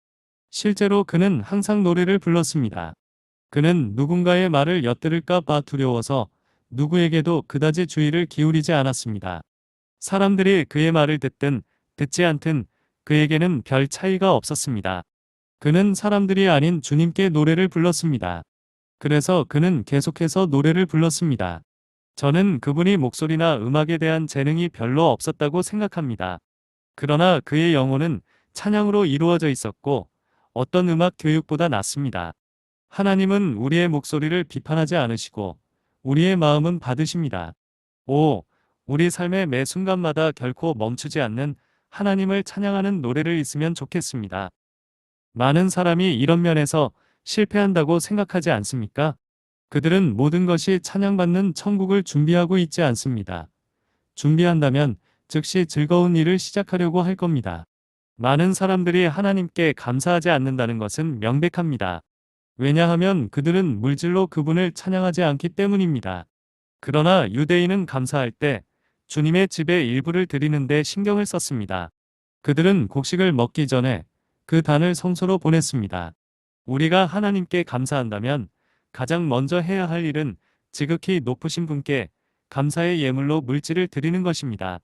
실제로 그는 항상 노래를 불렀습니다. 그는 누군가의 말을 엿들을까 봐 두려워서 누구에게도 그다지 주의를 기울이지 않았습니다. 사람들이 그의 말을 듣든 듣지 않든 그에게는 별 차이가 없었습니다. 그는 사람들이 아닌 주님께 노래를 불렀습니다. 그래서 그는 계속해서 노래를 불렀습니다. 저는 그분이 목소리나 음악에 대한 재능이 별로 없었다고 생각합니다. 그러나 그의 영혼은 찬양으로 이루어져 있었고 어떤 음악 교육보다 낫습니다. 하나님은 우리의 목소리를 비판하지 않으시고 우리의 마음은 받으십니다. 오, 우리 삶의 매 순간마다 결코 멈추지 않는 하나님을 찬양하는 노래를 있으면 좋겠습니다. 많은 사람이 이런 면에서 실패한다고 생각하지 않습니까? 그들은 모든 것이 찬양받는 천국을 준비하고 있지 않습니다. 준비한다면 즉시 즐거운 일을 시작하려고 할 겁니다. 많은 사람들이 하나님께 감사하지 않는다는 것은 명백합니다. 왜냐하면 그들은 물질로 그분을 찬양하지 않기 때문입니다. 그러나 유대인은 감사할 때 주님의 집에 일부를 드리는데 신경을 썼습니다. 그들은 곡식을 먹기 전에 그 단을 성소로 보냈습니다. 우리가 하나님께 감사한다면 가장 먼저 해야 할 일은 지극히 높으신 분께 감사의 예물로 물질을 드리는 것입니다.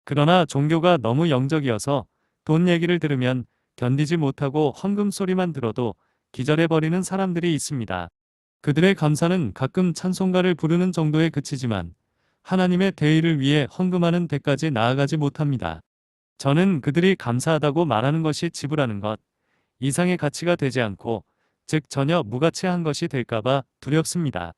그러나 종교가 너무 영적이어서 돈 얘기를 들으면 견디지 못하고 헌금 소리만 들어도 기절해버리는 사람들이 있습니다. 그들의 감사는 가끔 찬송가를 부르는 정도에 그치지만 하나님의 대의를 위해 헌금하는 데까지 나아가지 못합니다. 저는 그들이 감사하다고 말하는 것이 지불하는 것 이상의 가치가 되지 않고 즉 전혀 무가치한 것이 될까봐 두렵습니다.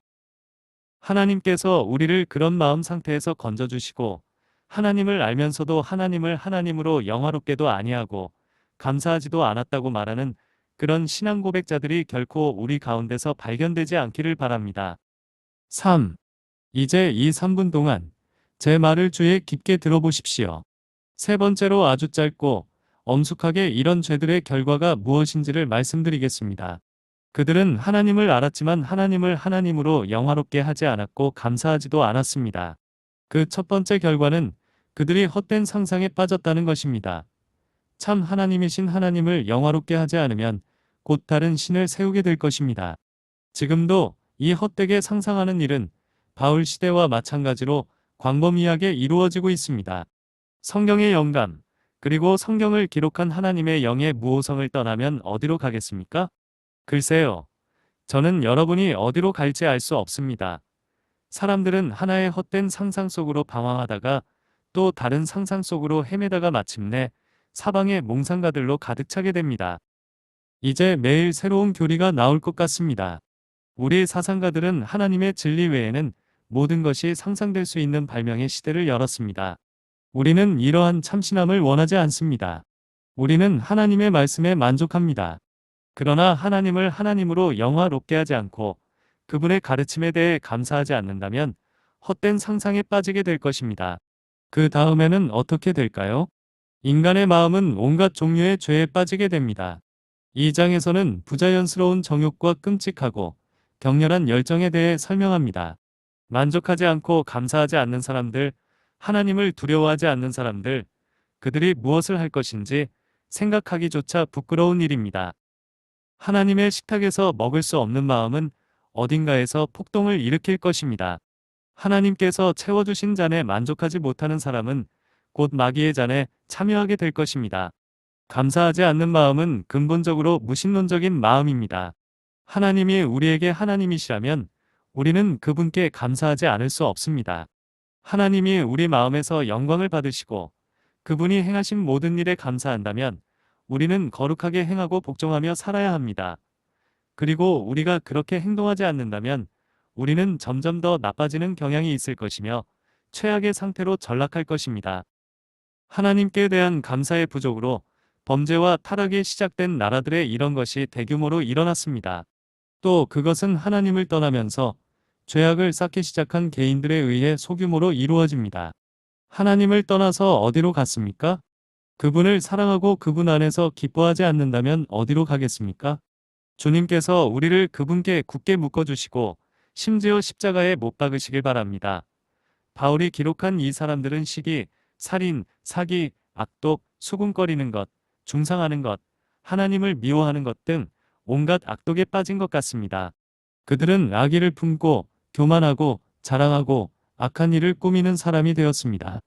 하나님께서 우리를 그런 마음 상태에서 건져주시고 하나님을 알면서도 하나님을 하나님으로 영화롭게도 아니하고 감사하지도 않았다고 말하는 그런 신앙 고백자들이 결코 우리 가운데서 발견되지 않기를 바랍니다. 3. 이제 이 3분 동안 제 말을 주의 깊게 들어보십시오. 세 번째로 아주 짧고 엄숙하게 이런 죄들의 결과가 무엇인지를 말씀드리겠습니다. 그들은 하나님을 알았지만 하나님을 하나님으로 영화롭게 하지 않았고 감사하지도 않았습니다. 그 첫 번째 결과는 그들이 헛된 상상에 빠졌다는 것입니다. 참 하나님이신 하나님을 영화롭게 하지 않으면 곧 다른 신을 세우게 될 것입니다. 지금도 이 헛되게 상상하는 일은 바울 시대와 마찬가지로 광범위하게 이루어지고 있습니다. 성경의 영감, 그리고 성경을 기록한 하나님의 영의 무오성을 떠나면 어디로 가겠습니까? 글쎄요. 저는 여러분이 어디로 갈지 알 수 없습니다. 사람들은 하나의 헛된 상상 속으로 방황하다가 또 다른 상상 속으로 헤매다가 마침내 사방의 몽상가들로 가득 차게 됩니다. 이제 매일 새로운 교리가 나올 것 같습니다. 우리 사상가들은 하나님의 진리 외에는 모든 것이 상상될 수 있는 발명의 시대를 열었습니다. 우리는 이러한 참신함을 원하지 않습니다. 우리는 하나님의 말씀에 만족합니다. 그러나 하나님을 하나님으로 영화롭게 하지 않고 그분의 가르침에 대해 감사하지 않는다면 헛된 상상에 빠지게 될 것입니다. 그 다음에는 어떻게 될까요? 인간의 마음은 온갖 종류의 죄에 빠지게 됩니다. 이 장에서는 부자연스러운 정욕과 끔찍하고 격렬한 열정에 대해 설명합니다. 만족하지 않고 감사하지 않는 사람들, 하나님을 두려워하지 않는 사람들, 그들이 무엇을 할 것인지 생각하기조차 부끄러운 일입니다. 하나님의 식탁에서 먹을 수 없는 마음은 어딘가에서 폭동을 일으킬 것입니다. 하나님께서 채워주신 잔에 만족하지 못하는 사람은 곧 마귀의 잔에 참여하게 될 것입니다. 감사하지 않는 마음은 근본적으로 무신론적인 마음입니다. 하나님이 우리에게 하나님이시라면 우리는 그분께 감사하지 않을 수 없습니다. 하나님이 우리 마음에서 영광을 받으시고 그분이 행하신 모든 일에 감사한다면 우리는 거룩하게 행하고 복종하며 살아야 합니다. 그리고 우리가 그렇게 행동하지 않는다면 우리는 점점 더 나빠지는 경향이 있을 것이며 최악의 상태로 전락할 것입니다. 하나님께 대한 감사의 부족으로 범죄와 타락이 시작된 나라들의 이런 것이 대규모로 일어났습니다. 또 그것은 하나님을 떠나면서 죄악을 쌓기 시작한 개인들에 의해 소규모로 이루어집니다. 하나님을 떠나서 어디로 갔습니까? 그분을 사랑하고 그분 안에서 기뻐하지 않는다면 어디로 가겠습니까? 주님께서 우리를 그분께 굳게 묶어주시고 심지어 십자가에 못 박으시길 바랍니다. 바울이 기록한 이 사람들은 시기, 살인, 사기, 악독, 수군거리는 것, 중상하는 것, 하나님을 미워하는 것 등 온갖 악독에 빠진 것 같습니다. 그들은 악의를 품고 교만하고 자랑하고 악한 일을 꾸미는 사람이 되었습니다.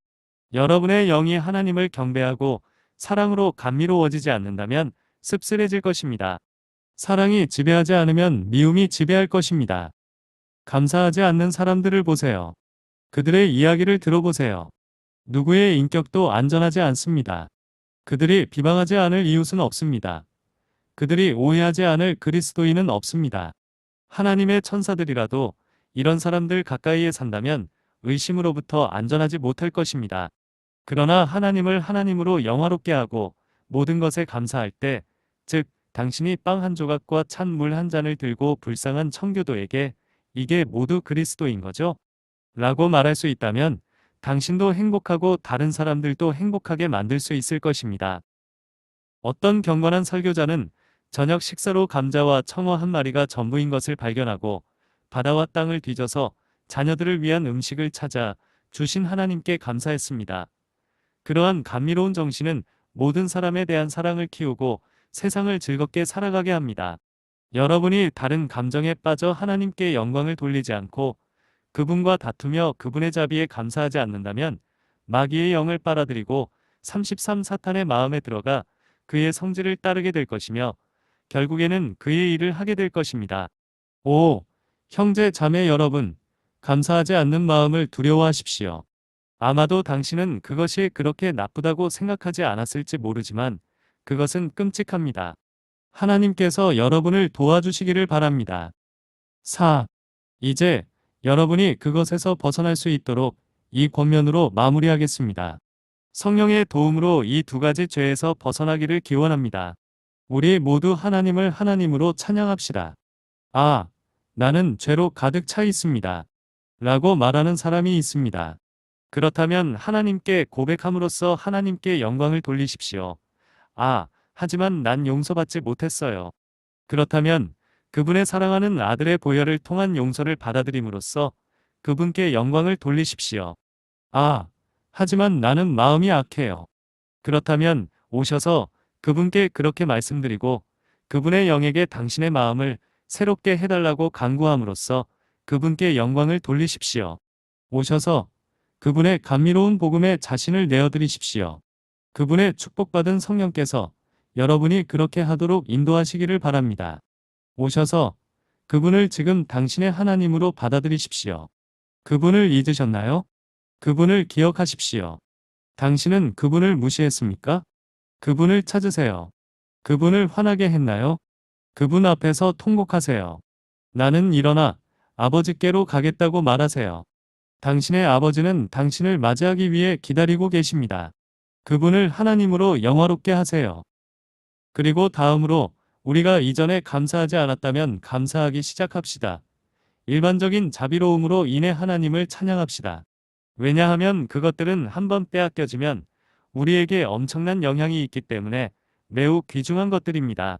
여러분의 영이 하나님을 경배하고 사랑으로 감미로워지지 않는다면 씁쓸해질 것입니다. 사랑이 지배하지 않으면 미움이 지배할 것입니다. 감사하지 않는 사람들을 보세요. 그들의 이야기를 들어보세요. 누구의 인격도 안전하지 않습니다. 그들이 비방하지 않을 이웃은 없습니다. 그들이 오해하지 않을 그리스도인은 없습니다. 하나님의 천사들이라도 이런 사람들 가까이에 산다면 의심으로부터 안전하지 못할 것입니다. 그러나 하나님을 하나님으로 영화롭게 하고 모든 것에 감사할 때, 즉 당신이 빵 한 조각과 찬 물 한 잔을 들고 불쌍한 청교도에게 이게 모두 그리스도인 거죠? 라고 말할 수 있다면 당신도 행복하고 다른 사람들도 행복하게 만들 수 있을 것입니다. 어떤 경건한 설교자는 저녁 식사로 감자와 청어 한 마리가 전부인 것을 발견하고 바다와 땅을 뒤져서 자녀들을 위한 음식을 찾아 주신 하나님께 감사했습니다. 그러한 감미로운 정신은 모든 사람에 대한 사랑을 키우고 세상을 즐겁게 살아가게 합니다. 여러분이 다른 감정에 빠져 하나님께 영광을 돌리지 않고 그분과 다투며 그분의 자비에 감사하지 않는다면 마귀의 영을 빨아들이고 33 사탄의 마음에 들어가 그의 성질을 따르게 될 것이며 결국에는 그의 일을 하게 될 것입니다. 오, 형제 자매 여러분, 감사하지 않는 마음을 두려워하십시오. 아마도 당신은 그것이 그렇게 나쁘다고 생각하지 않았을지 모르지만 그것은 끔찍합니다. 하나님께서 여러분을 도와주시기를 바랍니다. 4. 이제 여러분이 그것에서 벗어날 수 있도록 이 권면으로 마무리하겠습니다. 성령의 도움으로 이 두 가지 죄에서 벗어나기를 기원합니다. 우리 모두 하나님을 하나님으로 찬양합시다. 아, 나는 죄로 가득 차 있습니다. 라고 말하는 사람이 있습니다. 그렇다면 하나님께 고백함으로써 하나님께 영광을 돌리십시오. 아, 하지만 난 용서받지 못했어요. 그렇다면 그분의 사랑하는 아들의 보혈을 통한 용서를 받아들임으로써 그분께 영광을 돌리십시오. 아, 하지만 나는 마음이 악해요. 그렇다면 오셔서 그분께 그렇게 말씀드리고 그분의 영에게 당신의 마음을 새롭게 해달라고 간구함으로써 그분께 영광을 돌리십시오. 오셔서 그분의 감미로운 복음에 자신을 내어드리십시오. 그분의 축복받은 성령께서 여러분이 그렇게 하도록 인도하시기를 바랍니다. 오셔서 그분을 지금 당신의 하나님으로 받아들이십시오. 그분을 잊으셨나요? 그분을 기억하십시오. 당신은 그분을 무시했습니까? 그분을 찾으세요. 그분을 화나게 했나요? 그분 앞에서 통곡하세요. 나는 일어나 아버지께로 가겠다고 말하세요. 당신의 아버지는 당신을 맞이하기 위해 기다리고 계십니다. 그분을 하나님으로 영화롭게 하세요. 그리고 다음으로 우리가 이전에 감사하지 않았다면 감사하기 시작합시다. 일반적인 자비로움으로 인해 하나님을 찬양합시다. 왜냐하면 그것들은 한번 빼앗겨지면 우리에게 엄청난 영향이 있기 때문에 매우 귀중한 것들입니다.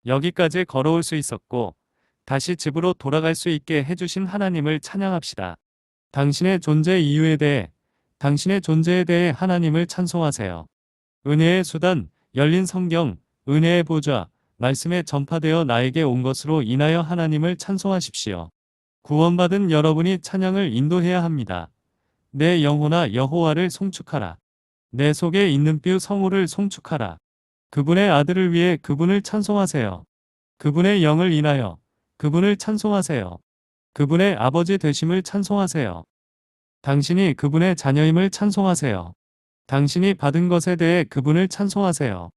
여기까지 걸어올 수 있었고 다시 집으로 돌아갈 수 있게 해주신 하나님을 찬양합시다. 당신의 존재 이유에 대해, 당신의 존재에 대해 하나님을 찬송하세요. 은혜의 수단, 열린 성경, 은혜의 보좌, 말씀에 전파되어 나에게 온 것으로 인하여 하나님을 찬송하십시오. 구원받은 여러분이 찬양을 인도해야 합니다. 내 영혼아 여호와를 송축하라. 내 속에 있는 뼈 성호를 송축하라. 그분의 아들을 위해 그분을 찬송하세요. 그분의 영을 인하여 그분을 찬송하세요. 그분의 아버지 되심을 찬송하세요. 당신이 그분의 자녀임을 찬송하세요. 당신이 받은 것에 대해 그분을 찬송하세요.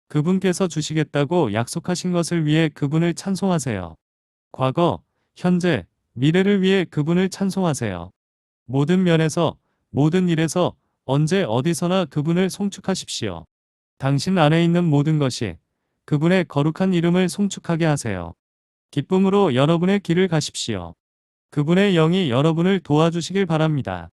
그분께서 주시겠다고 약속하신 것을 위해 그분을 찬송하세요. 과거, 현재, 미래를 위해 그분을 찬송하세요. 모든 면에서, 모든 일에서, 언제 어디서나 그분을 송축하십시오. 당신 안에 있는 모든 것이 그분의 거룩한 이름을 송축하게 하세요. 기쁨으로 여러분의 길을 가십시오. 그분의 영이 여러분을 도와주시길 바랍니다.